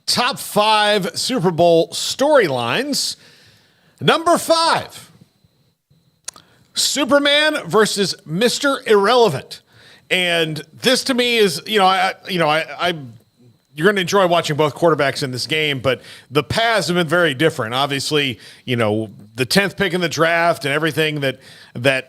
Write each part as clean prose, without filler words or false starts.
top 5 Super Bowl storylines. Number 5, Superman versus Mr. Irrelevant. And this to me is, you're going to enjoy watching both quarterbacks in this game, but the paths have been very different. Obviously, the 10th pick in the draft and everything that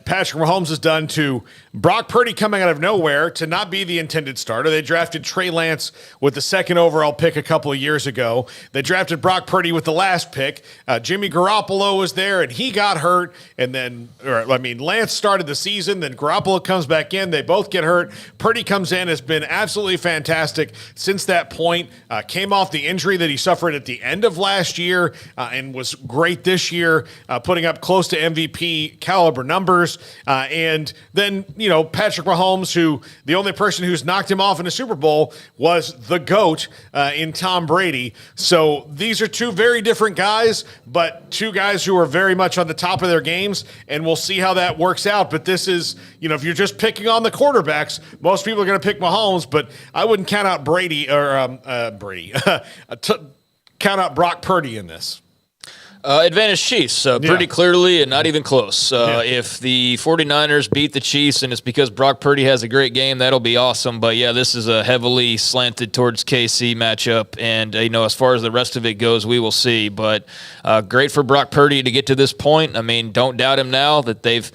Patrick Mahomes has done to Brock Purdy coming out of nowhere to not be the intended starter. They drafted Trey Lance with the 2nd overall pick a couple of years ago. They drafted Brock Purdy with the last pick. Jimmy Garoppolo was there, and he got hurt. And then, Lance started the season. Then Garoppolo comes back in. They both get hurt. Purdy comes in, has been absolutely fantastic since that point. Came off the injury that he suffered at the end of last year and was great this year, putting up close to MVP caliber numbers. And then, Patrick Mahomes, who the only person who's knocked him off in a Super Bowl was the GOAT in Tom Brady. So these are two very different guys, but two guys who are very much on the top of their games, and we'll see how that works out. But this is, if you're just picking on the quarterbacks, most people are going to pick Mahomes, but I wouldn't count out count out Brock Purdy in this. Advantage Chiefs, pretty clearly and not even close. If the 49ers beat the Chiefs and it's because Brock Purdy has a great game, that'll be awesome. But, this is a heavily slanted towards KC matchup. And, as far as the rest of it goes, we will see. But great for Brock Purdy to get to this point. I mean, don't doubt him now that they've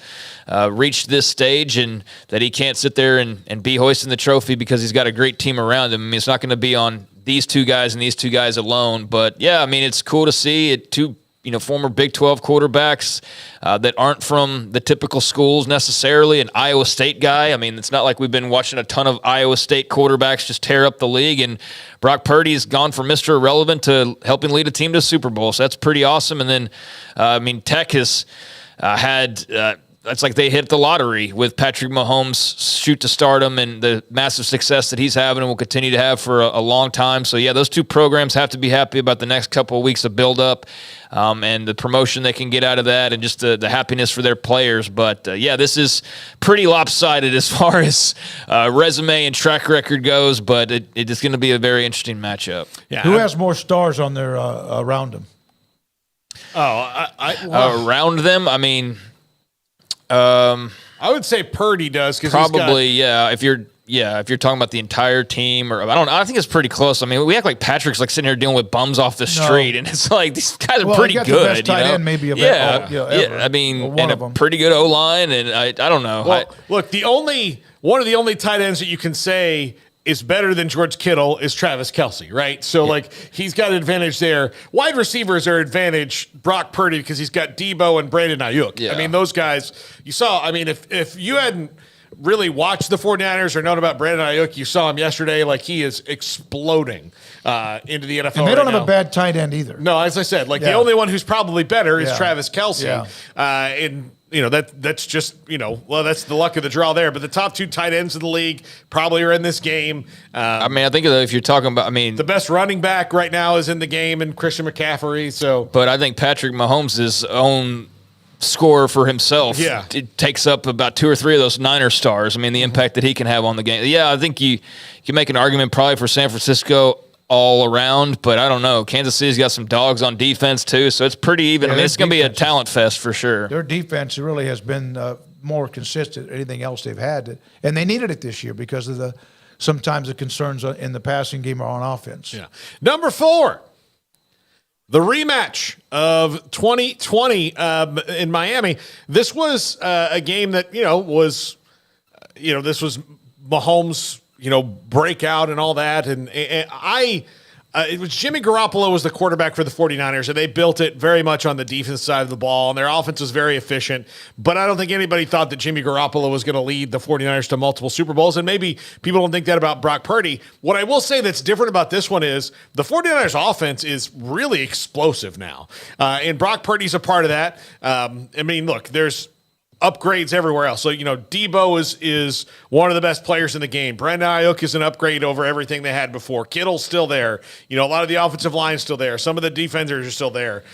reached this stage and that he can't sit there and be hoisting the trophy because he's got a great team around him. I mean, it's not going to be on these two guys and these two guys alone. But, it's cool to see it too. Former Big 12 quarterbacks that aren't from the typical schools necessarily. An Iowa State guy. I mean, it's not like we've been watching a ton of Iowa State quarterbacks just tear up the league. And Brock Purdy's gone from Mr. Irrelevant to helping lead a team to Super Bowl. So that's pretty awesome. And then, Tech has had it's like they hit the lottery with Patrick Mahomes' shoot to stardom and the massive success that he's having and will continue to have for a long time. So, those two programs have to be happy about the next couple of weeks of build-up and the promotion they can get out of that and just the happiness for their players. But, this is pretty lopsided as far as resume and track record goes, but it is going to be a very interesting matchup. Yeah, who has more stars on their around them? Around them? I mean... I would say Purdy does because probably if you're talking about the entire team, or I think it's pretty close. I mean, we act like Patrick's like sitting here dealing with bums off the street, and it's like these guys are pretty good. The best tight end maybe ever. I mean, and a pretty good O-line, and I don't know. Well, look, one of the only tight ends that you can say is better than George Kittle is Travis Kelce, right? So, he's got an advantage there. Wide receivers are advantage Brock Purdy because he's got Debo and Brandon Ayuk. Yeah. I mean, those guys, you saw, if you hadn't really watched the 49ers or known about Brandon Ayuk, you saw him yesterday, he is exploding into the NFL. And they don't have a bad tight end either. No, as I said, the only one who's probably better is Travis Kelce. Yeah. That's just, that's the luck of the draw there. But the top two tight ends of the league probably are in this game. I think if you're talking about, the best running back right now is in the game and Christian McCaffrey. But I think Patrick Mahomes' own score for himself it takes up about 2 or 3 of those Niner stars. I mean, the impact that he can have on the game. Yeah, I think you can make an argument probably for San Francisco all around, but I don't know. Kansas City's got some dogs on defense too, so it's pretty even. It's going to be a talent fest for sure. Their defense really has been more consistent than anything else they've had, and they needed it this year because of sometimes the concerns in the passing game or on offense. Yeah. Number 4, the rematch of 2020 in Miami. This was a game that was Mahomes' breakout and all that. And it was Jimmy Garoppolo was the quarterback for the 49ers, and they built it very much on the defense side of the ball, and their offense was very efficient. But I don't think anybody thought that Jimmy Garoppolo was going to lead the 49ers to multiple Super Bowls, and maybe people don't think that about Brock Purdy. What I will say that's different about this one is the 49ers offense is really explosive now, and Brock Purdy's a part of that. Look, there's upgrades everywhere else. So, Debo is one of the best players in the game. Brandon Ayuk is an upgrade over everything they had before. Kittle's still there. A lot of the offensive line is still there. Some of the defenders are still there.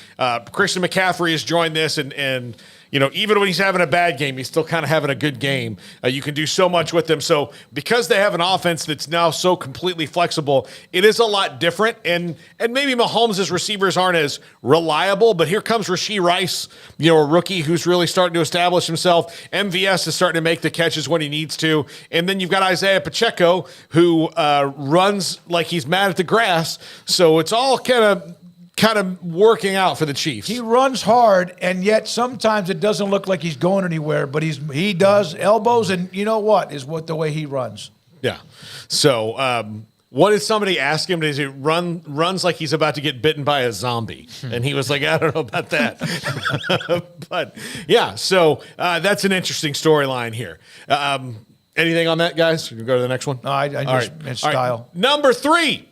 Christian McCaffrey has joined this, and even when he's having a bad game, he's still kind of having a good game. You can do so much with him. So because they have an offense that's now so completely flexible, it is a lot different. And maybe Mahomes' receivers aren't as reliable, but here comes Rashee Rice, a rookie who's really starting to establish himself. MVS is starting to make the catches when he needs to. And then you've got Isaiah Pacheco, who runs like he's mad at the grass. So it's all kind of working out for the Chiefs. He runs hard, and yet sometimes it doesn't look like he's going anywhere, but he does elbows, and you know what is what the way he runs. Yeah. So what did somebody ask him? Does he runs like he's about to get bitten by a zombie? And he was like, I don't know about that. But yeah, so that's an interesting storyline here. Anything on that, guys? We can go to the next one. No, I just meant style. Right. Number 3.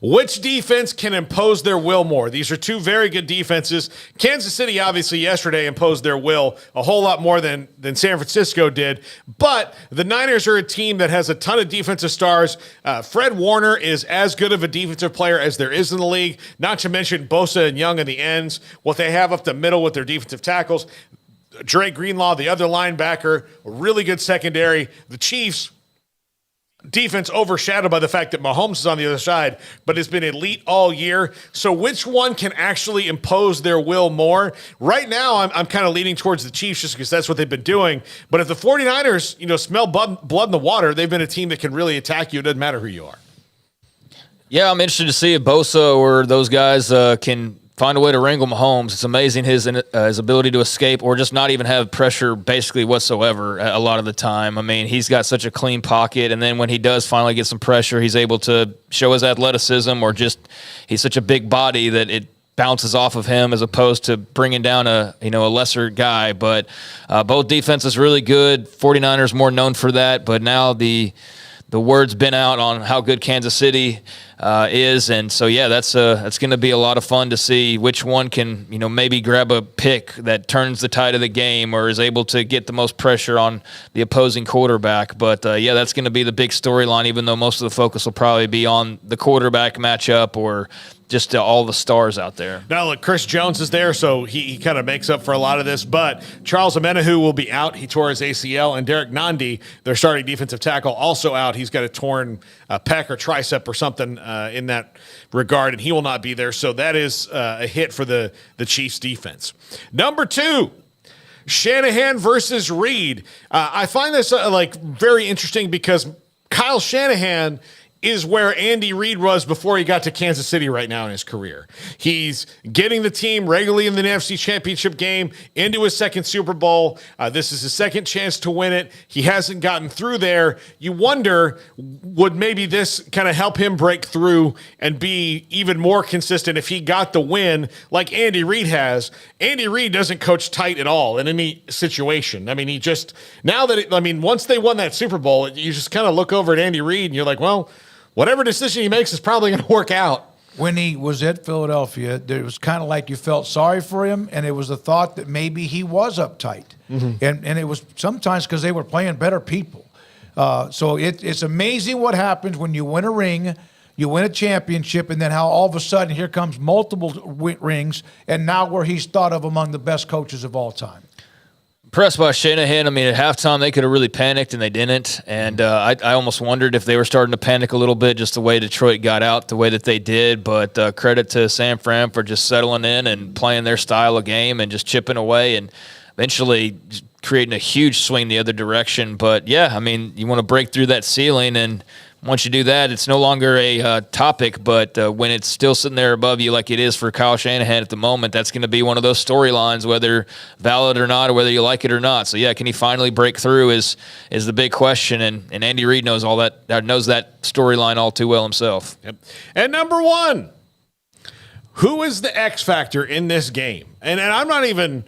Which defense can impose their will more? These are two very good defenses. Kansas City, obviously, yesterday imposed their will a whole lot more than San Francisco did. But the Niners are a team that has a ton of defensive stars. Fred Warner is as good of a defensive player as there is in the league, not to mention Bosa and Young in the ends, what they have up the middle with their defensive tackles. Dre Greenlaw, the other linebacker, a really good secondary. The Chiefs' defense overshadowed by the fact that Mahomes is on the other side, but has been elite all year. So which one can actually impose their will more? Right now, I'm kind of leaning towards the Chiefs just because that's what they've been doing. But if the 49ers, smell blood in the water, they've been a team that can really attack you. It doesn't matter who you are. Yeah, I'm interested to see if Bosa or those guys can find a way to wrangle Mahomes. It's amazing his ability to escape or just not even have pressure basically whatsoever a lot of the time. I mean, he's got such a clean pocket, and then when he does finally get some pressure, he's able to show his athleticism or just he's such a big body that it bounces off of him as opposed to bringing down a lesser guy. But both defenses really good. 49ers more known for that, but now the word's been out on how good Kansas City is, and so that's going to be a lot of fun to see which one can maybe grab a pick that turns the tide of the game or is able to get the most pressure on the opposing quarterback. But that's going to be the big storyline, even though most of the focus will probably be on the quarterback matchup or just all the stars out there. Now, look, Chris Jones is there, so he kind of makes up for a lot of this. But Charles Omenihu will be out. He tore his ACL. And Derek Nandi, their starting defensive tackle, also out. He's got a torn pec or tricep or something in that regard, and he will not be there. So that is a hit for the Chiefs' defense. Number 2. Shanahan versus Reed. I find this very interesting because Kyle Shanahan is where Andy Reid was before he got to Kansas City right now in his career. He's getting the team regularly in the NFC Championship game, into his second Super Bowl. This is his second chance to win it. He hasn't gotten through there. You wonder, would maybe this kind of help him break through and be even more consistent if he got the win like Andy Reid has? Andy Reid doesn't coach tight at all in any situation. I mean, once they won that Super Bowl, you just kind of look over at Andy Reid and you're like, well, whatever decision he makes is probably going to work out. When he was at Philadelphia, it was kind of like you felt sorry for him, and it was the thought that maybe he was uptight. Mm-hmm. And it was sometimes because they were playing better people. So it's amazing what happens when you win a ring, you win a championship, and then how all of a sudden here comes multiple rings, and now where he's thought of among the best coaches of all time. Impressed by Shanahan. I mean, at halftime, they could have really panicked, and they didn't. And I almost wondered if they were starting to panic a little bit, just the way Detroit got out, the way that they did. But credit to San Fran for just settling in and playing their style of game and just chipping away and eventually creating a huge swing the other direction. But, I mean, you want to break through that ceiling, and once you do that, it's no longer a topic, but when it's still sitting there above you like it is for Kyle Shanahan at the moment, that's going to be one of those storylines, whether valid or not, or whether you like it or not. So, can he finally break through is the big question, and Andy Reid knows all that storyline all too well himself. Yep. And number 1, who is the X factor in this game? And I'm not even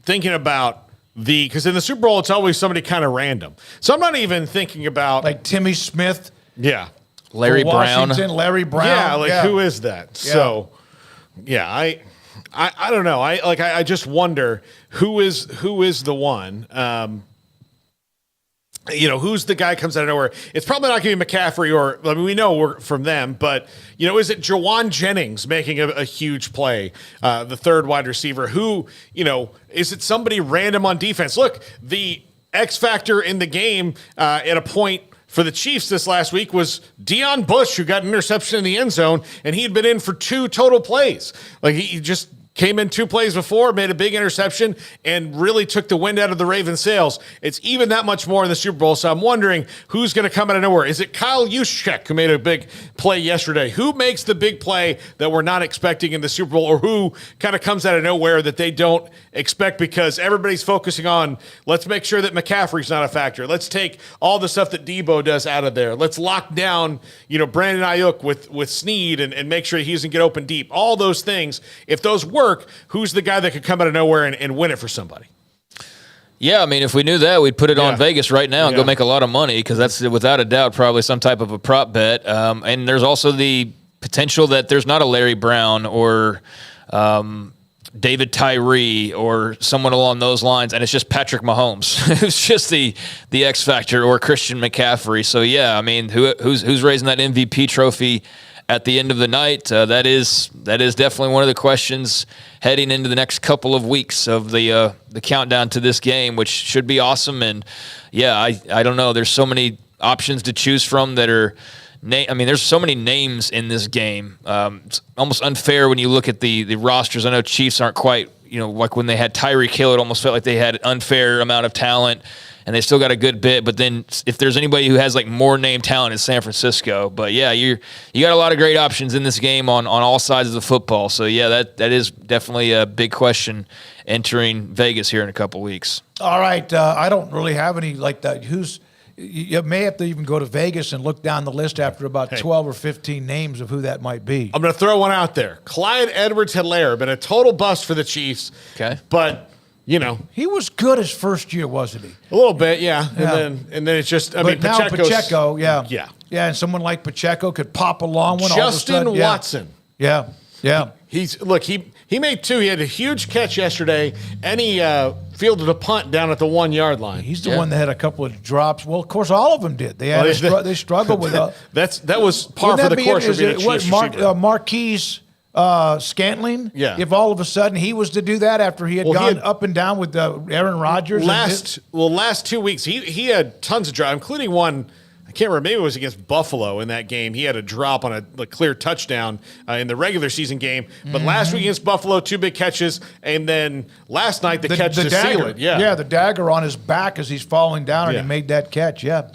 thinking about because in the Super Bowl, it's always somebody kind of random. So I'm not even thinking about like Timmy Smith. Yeah. Larry Brown. Larry Brown. Yeah, who is that? Yeah. So, I don't know. I just wonder who is the one. Who's the guy comes out of nowhere? It's probably not going to be McCaffrey we know we're from them, but, is it Jawan Jennings making a huge play, the third wide receiver? Who, is it somebody random on defense? Look, the X factor in the game at a point for the Chiefs this last week was Deion Bush, who got an interception in the end zone, and he had been in for 2 total plays. Like, he just came in 2 plays before, made a big interception, and really took the wind out of the Ravens' sails. It's even that much more in the Super Bowl, so I'm wondering who's going to come out of nowhere. Is it Kyle Juszczyk, who made a big play yesterday? Who makes the big play that we're not expecting in the Super Bowl, or who kind of comes out of nowhere that they don't expect because everybody's focusing on, let's make sure that McCaffrey's not a factor. Let's take all the stuff that Debo does out of there. Let's lock down, Brandon Ayuk with Snead and make sure he doesn't get open deep. All those things, if those work, who's the guy that could come out of nowhere and win it for somebody? Yeah, I mean, if we knew that, we'd put it on Vegas right now and go make a lot of money, because that's without a doubt probably some type of a prop bet. And there's also the potential that there's not a Larry Brown or David Tyree or someone along those lines, and it's just Patrick Mahomes who's just the X factor, or Christian McCaffrey. So yeah, I mean, who's raising that MVP trophy at the end of the night? That is definitely one of the questions heading into the next couple of weeks of the countdown to this game, which should be awesome. And yeah, I don't know. There's so many options to choose from that are. There's so many names in this game. It's almost unfair when you look at the rosters. I know Chiefs aren't quite, like when they had Tyreek Hill, it almost felt like they had an unfair amount of talent, and they still got a good bit. But then if there's anybody who has like more name talent, it's San Francisco. But yeah, you got a lot of great options in this game on all sides of the football. So yeah, that is definitely a big question entering Vegas here in a couple weeks. All right, I don't really have any like that. You may have to even go to Vegas and look down the list after about 12 or 15 names of who that might be. I'm going to throw one out there. Clyde Edwards-Helaire, been a total bust for the Chiefs. Okay. But, he was good his first year, wasn't he? A little bit, yeah. And then it's just, Pacheco, yeah. Yeah. Yeah, and someone like Pacheco could pop along one Justin all of a sudden. Watson. Yeah. He made 2. He had a huge catch yesterday, and he fielded a punt down at the 1 yard line. He's the one that had a couple of drops. Well, of course, all of them did. They struggled with that was par for the course for being a Chiefs receiver. Marquise Scantling. Yeah. If all of a sudden he was to do that after he had gone up and down with Aaron Rodgers. Last 2 weeks he had tons of drives, including one. I can't remember. Maybe it was against Buffalo in that game. He had a drop on a clear touchdown in the regular season game. But last week against Buffalo, 2 big catches. And then last night, the catch to seal it. Yeah, the dagger on his back as he's falling down, and he made that catch. Yeah.